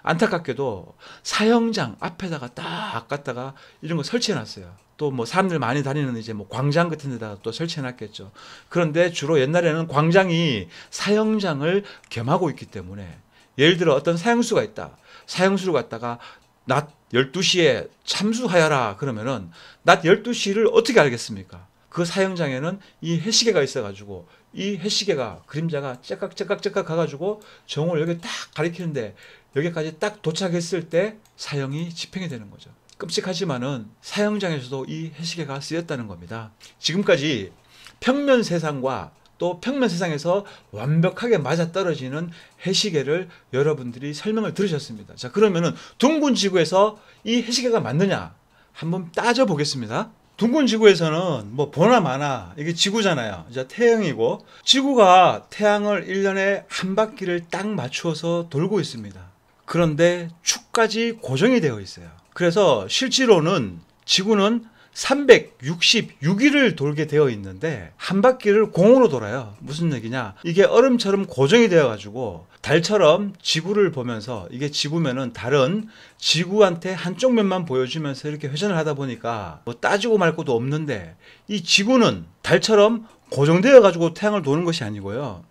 안타깝게도 사형장 앞에다가 딱 갖다가 이런 거 설치해 놨어요. 또 뭐 사람들 많이 다니는 이제 뭐 광장 같은 데다가 또 설치해 놨겠죠. 그런데 주로 옛날에는 광장이 사형장을 겸하고 있기 때문에 예를 들어 어떤 사형수가 있다. 사형수를 갖다가 낮 12시에 참수하여라 그러면은 낮 12시를 어떻게 알겠습니까? 그 사형장에는 이 해시계가 있어가지고 이 해시계가 그림자가 째깍째깍째깍 가가지고 정오를 여기 딱 가리키는데 여기까지 딱 도착했을 때 사형이 집행이 되는 거죠. 끔찍하지만은 사형장에서도 이 해시계가 쓰였다는 겁니다. 지금까지 평면 세상과 또 평면 세상에서 완벽하게 맞아떨어지는 해시계를 여러분들이 설명을 들으셨습니다. 자, 그러면은 둥근 지구에서 이 해시계가 맞느냐 한번 따져 보겠습니다. 둥근 지구에서는 뭐 보나 마나 이게 지구잖아요. 이제 태양이고 지구가 태양을 1년에 한 바퀴를 딱 맞추어서 돌고 있습니다. 그런데 축까지 고정이 되어 있어요. 그래서 실제로는 지구는 366일을 돌게 되어 있는데 한 바퀴를 공으로 돌아요. 무슨 얘기냐? 이게 얼음처럼 고정이 되어 가지고 달처럼 지구를 보면서 이게 지구면은 달은 지구한테 한쪽 면만 보여주면서 이렇게 회전을 하다 보니까 뭐 따지고 말 것도 없는데 이 지구는 달처럼 고정되어 가지고 태양을 도는 것이 아니고요.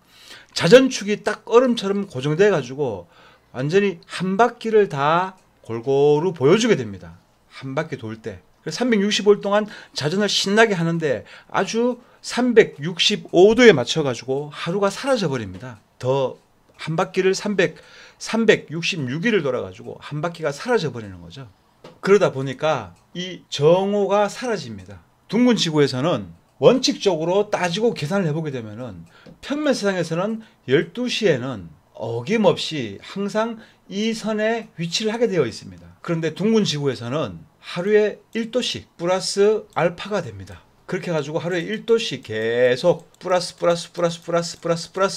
자전축이 딱 얼음처럼 고정되어 가지고 완전히 한 바퀴를 다 골고루 보여주게 됩니다. 한 바퀴 돌 때. 365일 동안 자전을 신나게 하는데 아주 365도에 맞춰가지고 하루가 사라져 버립니다. 더 한 바퀴를 366일을 돌아가지고 한 바퀴가 사라져 버리는 거죠. 그러다 보니까 이 정오가 사라집니다. 둥근 지구에서는 원칙적으로 따지고 계산을 해보게 되면은 평면 세상에서는 12시에는 어김없이 항상 이 선에 위치를 하게 되어 있습니다. 그런데 둥근 지구에서는 하루에 1도씩 플러스 알파가 됩니다. 그렇게 해가지고 하루에 1도씩 계속 플러스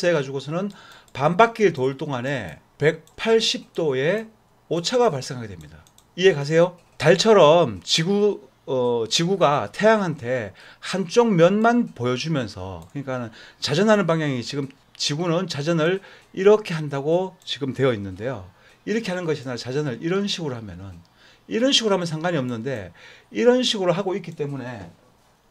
해가지고서는 반 바퀴를 돌 동안에 180도의 오차가 발생하게 됩니다. 이해 가세요? 달처럼 지구가 태양한테 한쪽 면만 보여주면서, 그러니까 자전하는 방향이 지금 지구는 자전을 이렇게 한다고 지금 되어 있는데요. 이렇게 하는 것이 아니라 자전을 이런 식으로 하면 상관이 없는데 이런 식으로 하고 있기 때문에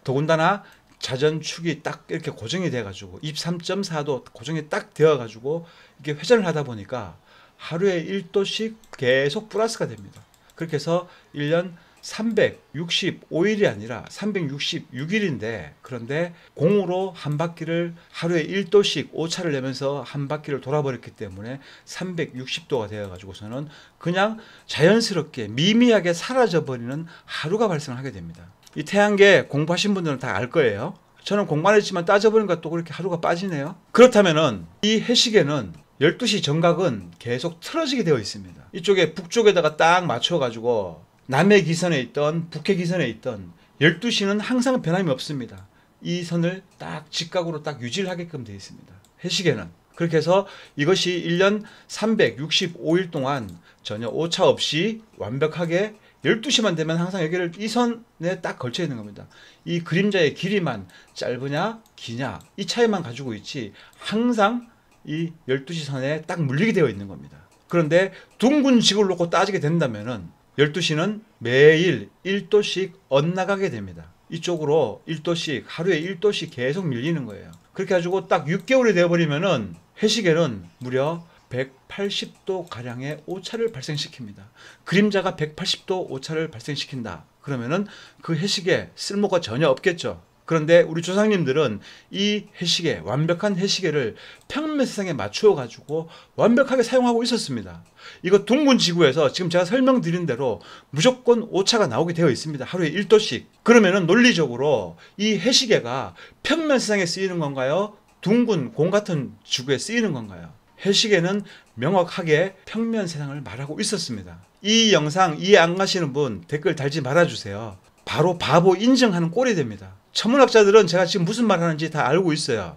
더군다나 자전축이 딱 이렇게 고정이 돼가지고 23.4도 고정이 딱 되어가지고 이렇게 회전을 하다 보니까 하루에 1도씩 계속 플러스가 됩니다. 그렇게 해서 1년 365일이 아니라 366일인데 그런데 공으로 한 바퀴를 하루에 1도씩 오차를 내면서 한 바퀴를 돌아버렸기 때문에 360도가 되어가지고서는 그냥 자연스럽게 미미하게 사라져버리는 하루가 발생하게 됩니다. 이 태양계 공부하신 분들은 다 알 거예요. 저는 공부 안 했지만 따져보니까 또 그렇게 하루가 빠지네요. 그렇다면은 이 해시계는 12시 정각은 계속 틀어지게 되어 있습니다. 이쪽에 북쪽에다가 딱 맞춰가지고 남해 기선에 있던 북해 기선에 있던 12시는 항상 변함이 없습니다. 이 선을 딱 직각으로 딱 유지를 하게끔 되어 있습니다. 해시계는. 그렇게 해서 이것이 1년 365일 동안 전혀 오차 없이 완벽하게 12시만 되면 항상 여기를 이 선에 딱 걸쳐 있는 겁니다. 이 그림자의 길이만 짧으냐 기냐 이 차이만 가지고 있지 항상 이 12시 선에 딱 물리게 되어 있는 겁니다. 그런데 둥근 지구를 놓고 따지게 된다면은 12시는 매일 1도씩 엇나가게 됩니다. 이쪽으로 1도씩 하루에 1도씩 계속 밀리는 거예요. 그렇게 가지고 딱 6개월이 되어버리면은 해시계는 무려 180도 가량의 오차를 발생시킵니다. 그림자가 180도 오차를 발생시킨다. 그러면은 그 해시계 쓸모가 전혀 없겠죠. 그런데 우리 조상님들은 이 해시계, 완벽한 해시계를 평면 세상에 맞추어 가지고 완벽하게 사용하고 있었습니다. 이거 둥근 지구에서 지금 제가 설명드린 대로 무조건 오차가 나오게 되어 있습니다. 하루에 1도씩. 그러면은 논리적으로 이 해시계가 평면 세상에 쓰이는 건가요? 둥근 공 같은 지구에 쓰이는 건가요? 해시계는 명확하게 평면 세상을 말하고 있었습니다. 이 영상 이해 안 가시는 분 댓글 달지 말아주세요. 바로 바보 인정하는 꼴이 됩니다. 천문학자들은 제가 지금 무슨 말 하는지 다 알고 있어요.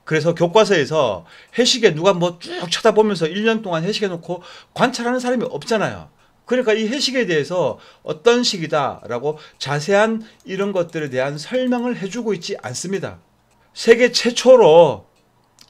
그래서 교과서에서 해시계 누가 뭐 쭉 쳐다보면서 1년 동안 해시계 놓고 관찰하는 사람이 없잖아요. 그러니까 이 해시계에 대해서 어떤 식이다라고 자세한 이런 것들에 대한 설명을 해주고 있지 않습니다. 세계 최초로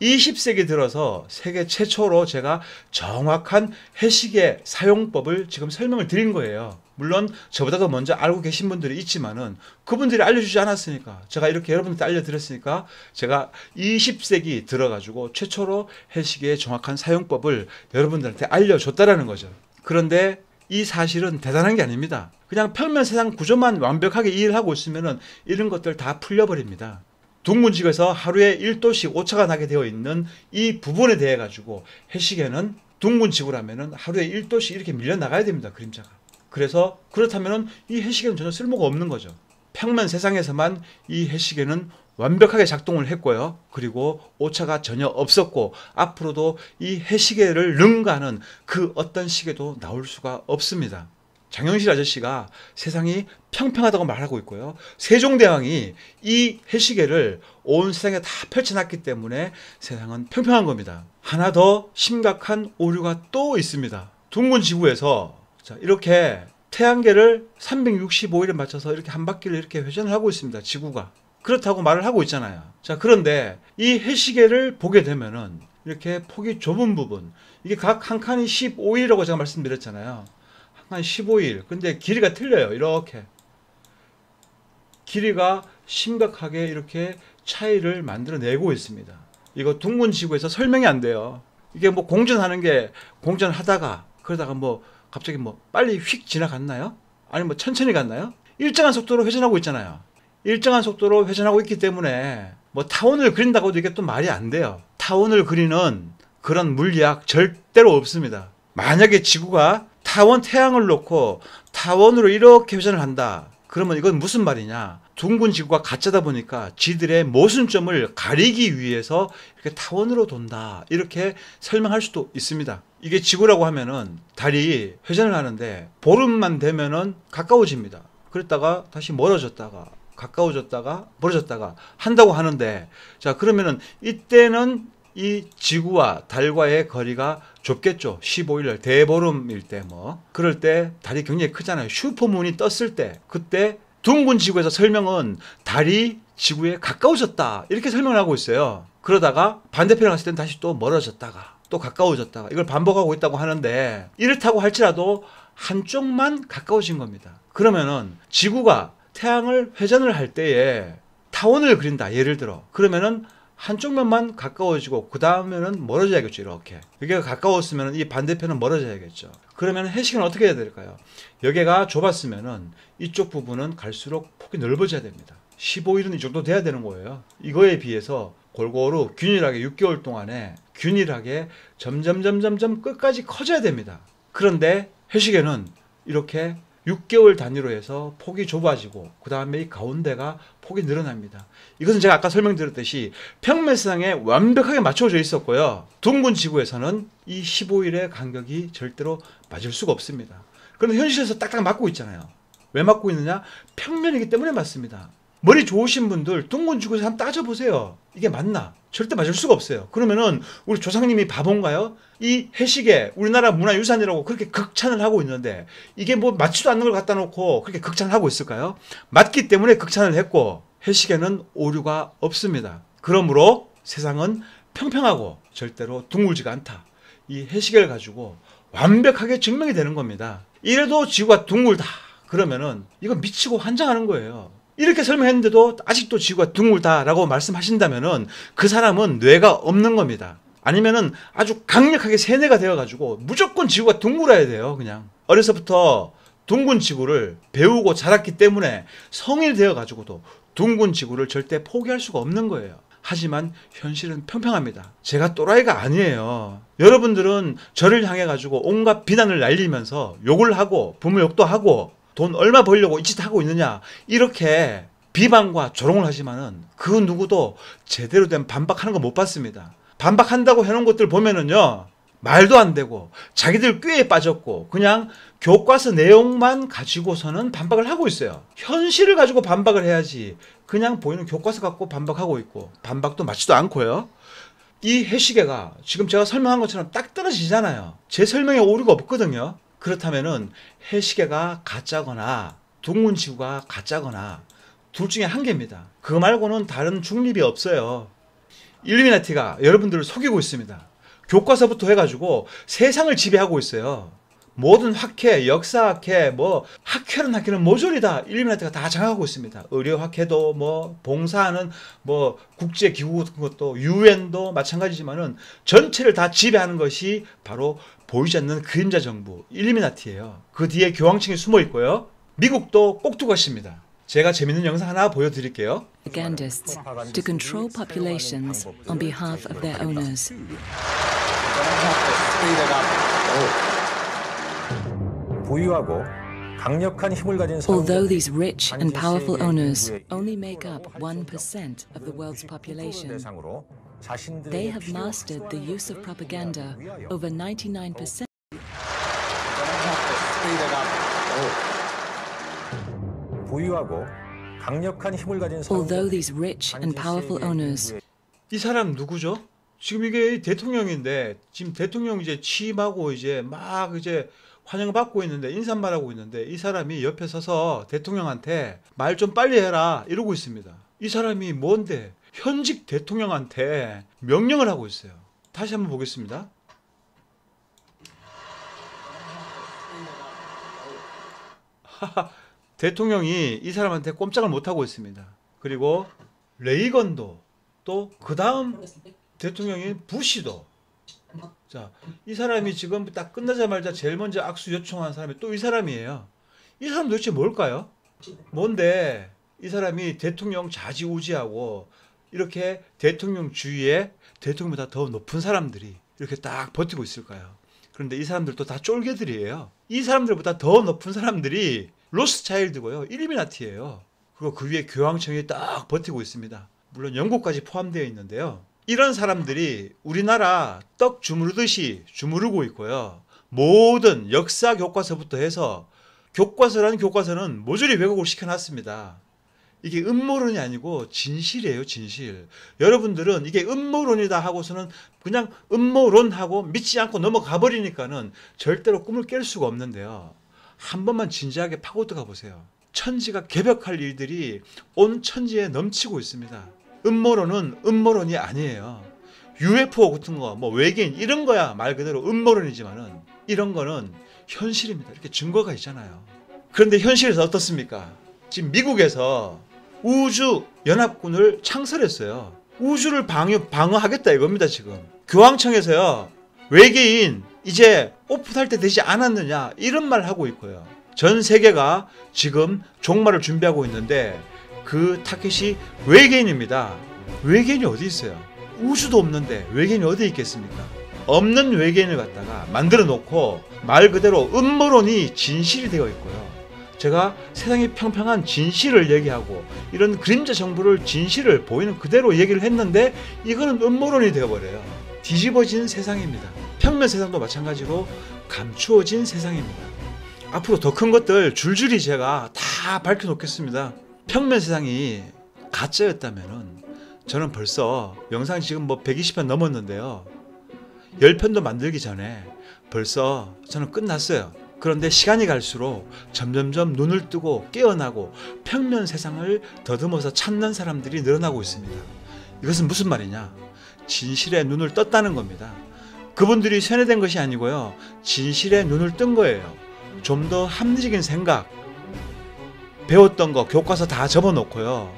20세기 들어서 세계 최초로 제가 정확한 해시계 사용법을 지금 설명을 드린 거예요. 물론 저보다 더 먼저 알고 계신 분들이 있지만은 그분들이 알려주지 않았으니까 제가 이렇게 여러분들한테 알려드렸으니까 제가 20세기 들어가지고 최초로 해시계의 정확한 사용법을 여러분들한테 알려줬다라는 거죠. 그런데 이 사실은 대단한 게 아닙니다. 그냥 평면 세상 구조만 완벽하게 이해를 하고 있으면 이런 것들 다 풀려버립니다. 둥근지구에서 하루에 1도씩 오차가 나게 되어 있는 이 부분에 대해 가지고 해시계는 둥근지구라면 하루에 1도씩 이렇게 밀려나가야 됩니다. 그림자가. 그래서 그렇다면 이 해시계는 전혀 쓸모가 없는 거죠. 평면 세상에서만 이 해시계는 완벽하게 작동을 했고요. 그리고 오차가 전혀 없었고 앞으로도 이 해시계를 능가하는 그 어떤 시계도 나올 수가 없습니다. 장영실 아저씨가 세상이 평평하다고 말하고 있고요. 세종대왕이 이 해시계를 온 세상에 다 펼쳐놨기 때문에 세상은 평평한 겁니다. 하나 더 심각한 오류가 또 있습니다. 둥근 지구에서 자, 이렇게 태양계를 365일에 맞춰서 이렇게 한 바퀴를 이렇게 회전을 하고 있습니다. 지구가. 그렇다고 말을 하고 있잖아요. 자, 그런데 이 해시계를 보게 되면은 이렇게 폭이 좁은 부분, 이게 각 한 칸이 15일이라고 제가 말씀드렸잖아요. 한 칸이 15일. 근데 길이가 틀려요. 이렇게. 길이가 심각하게 이렇게 차이를 만들어내고 있습니다. 이거 둥근 지구에서 설명이 안 돼요. 이게 뭐 공전하는 게 공전하다가 그러다가 뭐 갑자기 뭐 빨리 휙 지나갔나요? 아니 뭐 천천히 갔나요? 일정한 속도로 회전하고 있잖아요. 일정한 속도로 회전하고 있기 때문에 뭐 타원을 그린다고 해도 이게 또 말이 안 돼요. 타원을 그리는 그런 물리학 절대로 없습니다. 만약에 지구가 타원 태양을 놓고 타원으로 이렇게 회전을 한다. 그러면 이건 무슨 말이냐? 둥근 지구가 가짜다 보니까 지들의 모순점을 가리기 위해서 이렇게 타원으로 돈다. 이렇게 설명할 수도 있습니다. 이게 지구라고 하면은 달이 회전을 하는데 보름만 되면은 가까워집니다. 그랬다가 다시 멀어졌다가 가까워졌다가 멀어졌다가 한다고 하는데, 자, 그러면은 이때는 이 지구와 달과의 거리가 좁겠죠. 15일 대보름일 때 뭐 그럴 때 달이 굉장히 크잖아요. 슈퍼문이 떴을 때 그때 둥근 지구에서 설명은 달이 지구에 가까워졌다 이렇게 설명을 하고 있어요. 그러다가 반대편에 갔을 땐 다시 또 멀어졌다가 또 가까워졌다가 이걸 반복하고 있다고 하는데, 이렇다고 할지라도 한쪽만 가까워진 겁니다. 그러면은 지구가 태양을 회전을 할 때에 타원을 그린다. 예를 들어. 그러면은 한쪽 면만 가까워지고 그 다음에는 멀어져야겠죠. 이렇게. 여기가 가까웠으면 이 반대편은 멀어져야겠죠. 그러면 해식은 어떻게 해야 될까요? 여기가 좁았으면은 이쪽 부분은 갈수록 폭이 넓어져야 됩니다. 15일은 이 정도 돼야 되는 거예요. 이거에 비해서 골고루 균일하게 6개월 동안에 균일하게 점점 끝까지 커져야 됩니다. 그런데 해식에는 이렇게 6개월 단위로 해서 폭이 좁아지고 그 다음에 이 가운데가 폭이 늘어납니다. 이것은 제가 아까 설명드렸듯이 평면세상에 완벽하게 맞춰져 있었고요. 둥근 지구에서는 이 15일의 간격이 절대로 맞을 수가 없습니다. 그런데 현실에서 딱딱 맞고 있잖아요. 왜 맞고 있느냐? 평면이기 때문에 맞습니다. 머리 좋으신 분들 둥근 지구에서 한번 따져보세요. 이게 맞나? 절대 맞을 수가 없어요. 그러면은 우리 조상님이 바본가요? 이 해시계 우리나라 문화유산이라고 그렇게 극찬을 하고 있는데 이게 뭐 맞지도 않는 걸 갖다 놓고 그렇게 극찬을 하고 있을까요? 맞기 때문에 극찬을 했고 해시계는 오류가 없습니다. 그러므로 세상은 평평하고 절대로 둥글지가 않다. 이 해시계를 가지고 완벽하게 증명이 되는 겁니다. 이래도 지구가 둥글다 그러면은 이건 미치고 환장하는 거예요. 이렇게 설명했는데도 아직도 지구가 둥글다라고 말씀하신다면은 그 사람은 뇌가 없는 겁니다. 아니면은 아주 강력하게 세뇌가 되어가지고 무조건 지구가 둥글어야 돼요. 그냥 어려서부터 둥근 지구를 배우고 자랐기 때문에 성인이 되어가지고도 둥근 지구를 절대 포기할 수가 없는 거예요. 하지만 현실은 평평합니다. 제가 또라이가 아니에요. 여러분들은 저를 향해가지고 온갖 비난을 날리면서 욕을 하고 부모 욕도 하고 돈 얼마 벌려고 이 짓 하고 있느냐 이렇게 비방과 조롱을 하지만은 그 누구도 제대로 된 반박하는 거 못 봤습니다. 반박한다고 해놓은 것들 보면은요 말도 안 되고 자기들 꾀에 빠졌고 그냥 교과서 내용만 가지고서는 반박을 하고 있어요. 현실을 가지고 반박을 해야지 그냥 보이는 교과서 갖고 반박하고 있고 반박도 맞지도 않고요. 이 해시계가 지금 제가 설명한 것처럼 딱 떨어지잖아요. 제 설명에 오류가 없거든요. 그렇다면은 해시계가 가짜거나 둥근 지구가 가짜거나 둘 중에 한 개입니다. 그거 말고는 다른 중립이 없어요. 일루미나티가 여러분들을 속이고 있습니다. 교과서부터 해가지고 세상을 지배하고 있어요. 모든 학회, 역사학회, 뭐 학회는 모조리 다 일루미나티가 다 장악하고 있습니다. 의료학회도 뭐 봉사하는 뭐 국제기구 같은 것도 유엔도 마찬가지지만은 전체를 다 지배하는 것이 바로 보이지 않는 그림자 정부 일루미나티예요. 그 뒤에 교황청이 숨어 있고요. 미국도 꼭두각시입니다. 제가 재밌는 영상 하나 보여드릴게요. Propagandists to control populations on behalf of their owners. 보유하고 강력한 힘을 가진 Although these rich and powerful owners only make up 1% of the world's population, 대상으로 they have mastered the use of propaganda over 99%. 보유하고 강력한 힘을 가진 Although these rich and powerful owners 이 사람 누구죠? 지금 이게 대통령인데 지금 대통령 이제 취임하고 이제 막 이제 환영받고 있는데 인사말하고 있는데 이 사람이 옆에 서서 대통령한테 말 좀 빨리 해라 이러고 있습니다. 이 사람이 뭔데 현직 대통령한테 명령을 하고 있어요. 다시 한번 보겠습니다. 대통령이 이 사람한테 꼼짝을 못하고 있습니다. 그리고 레이건도 또 그 다음 대통령인 부시도 자, 이 사람이 지금 딱 끝나자마자 제일 먼저 악수 요청한 사람이 또 이 사람이에요. 이 사람 도대체 뭘까요? 뭔데 이 사람이 대통령 좌지우지하고 이렇게 대통령 주위에 대통령보다 더 높은 사람들이 이렇게 딱 버티고 있을까요? 그런데 이 사람들도 다 쫄개들이에요. 이 사람들보다 더 높은 사람들이 로스차일드고요. 일루미나티예요. 그리고 그 위에 교황청이 딱 버티고 있습니다. 물론 영국까지 포함되어 있는데요. 이런 사람들이 우리나라 떡 주무르듯이 주무르고 있고요. 모든 역사 교과서부터 해서 교과서라는 교과서는 모조리 왜곡을 시켜놨습니다. 이게 음모론이 아니고 진실이에요, 진실. 여러분들은 이게 음모론이다 하고서는 그냥 음모론하고 믿지 않고 넘어가 버리니까는 절대로 꿈을 깰 수가 없는데요. 한 번만 진지하게 파고들어 보세요. 천지가 개벽할 일들이 온 천지에 넘치고 있습니다. 음모론은 음모론이 아니에요. UFO 같은 거, 뭐 외계인 이런 거야 말 그대로 음모론이지만은 이런 거는 현실입니다. 이렇게 증거가 있잖아요. 그런데 현실에서 어떻습니까? 지금 미국에서 우주 연합군을 창설했어요. 우주를 방어하겠다 이겁니다. 지금 교황청에서요 외계인 이제 오픈할 때 되지 않았느냐 이런 말 하고 있고요. 전 세계가 지금 종말을 준비하고 있는데 그 타켓이 외계인입니다. 외계인이 어디 있어요? 우주도 없는데 외계인이 어디 있겠습니까? 없는 외계인을 갖다가 만들어 놓고 말 그대로 음모론이 진실이 되어 있고요. 제가 세상이 평평한 진실을 얘기하고 이런 그림자 정부를 진실을 보이는 그대로 얘기를 했는데 이거는 음모론이 되어버려요. 뒤집어진 세상입니다. 평면 세상도 마찬가지로 감추어진 세상입니다. 앞으로 더 큰 것들 줄줄이 제가 다 밝혀놓겠습니다. 평면 세상이 가짜였다면은 저는 벌써 영상이 지금 뭐 120편 넘었는데요. 10편도 만들기 전에 벌써 저는 끝났어요. 그런데 시간이 갈수록 점점점 눈을 뜨고 깨어나고 평면 세상을 더듬어서 찾는 사람들이 늘어나고 있습니다. 이것은 무슨 말이냐? 진실의 눈을 떴다는 겁니다. 그분들이 세뇌된 것이 아니고요. 진실의 눈을 뜬 거예요. 좀 더 합리적인 생각, 배웠던 거 교과서 다 접어놓고요.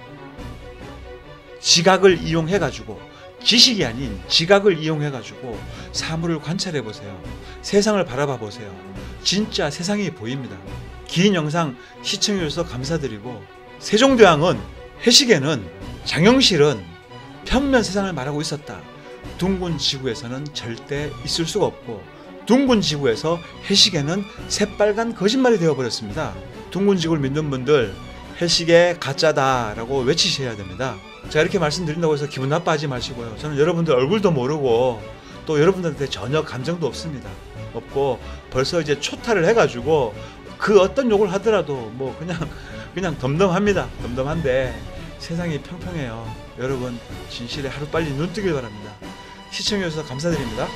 지각을 이용해가지고 지식이 아닌 지각을 이용해가지고 사물을 관찰해보세요. 세상을 바라봐보세요. 진짜 세상이 보입니다. 긴 영상 시청해주셔서 감사드리고 세종대왕은 해시계는 장영실은 평면 세상을 말하고 있었다. 둥근 지구에서는 절대 있을 수가 없고 둥근 지구에서 해시계는 새빨간 거짓말이 되어버렸습니다. 둥근 지구를 믿는 분들 해시계 가짜다라고 외치셔야 됩니다. 제가 이렇게 말씀드린다고 해서 기분 나빠하지 마시고요. 저는 여러분들 얼굴도 모르고 또 여러분들한테 전혀 감정도 없습니다. 없고 벌써 이제 초탈을 해가지고 그 어떤 욕을 하더라도 뭐 그냥 덤덤합니다. 덤덤한데 세상이 평평해요. 여러분 진실에 하루빨리 눈 뜨길 바랍니다. 시청해주셔서 감사드립니다.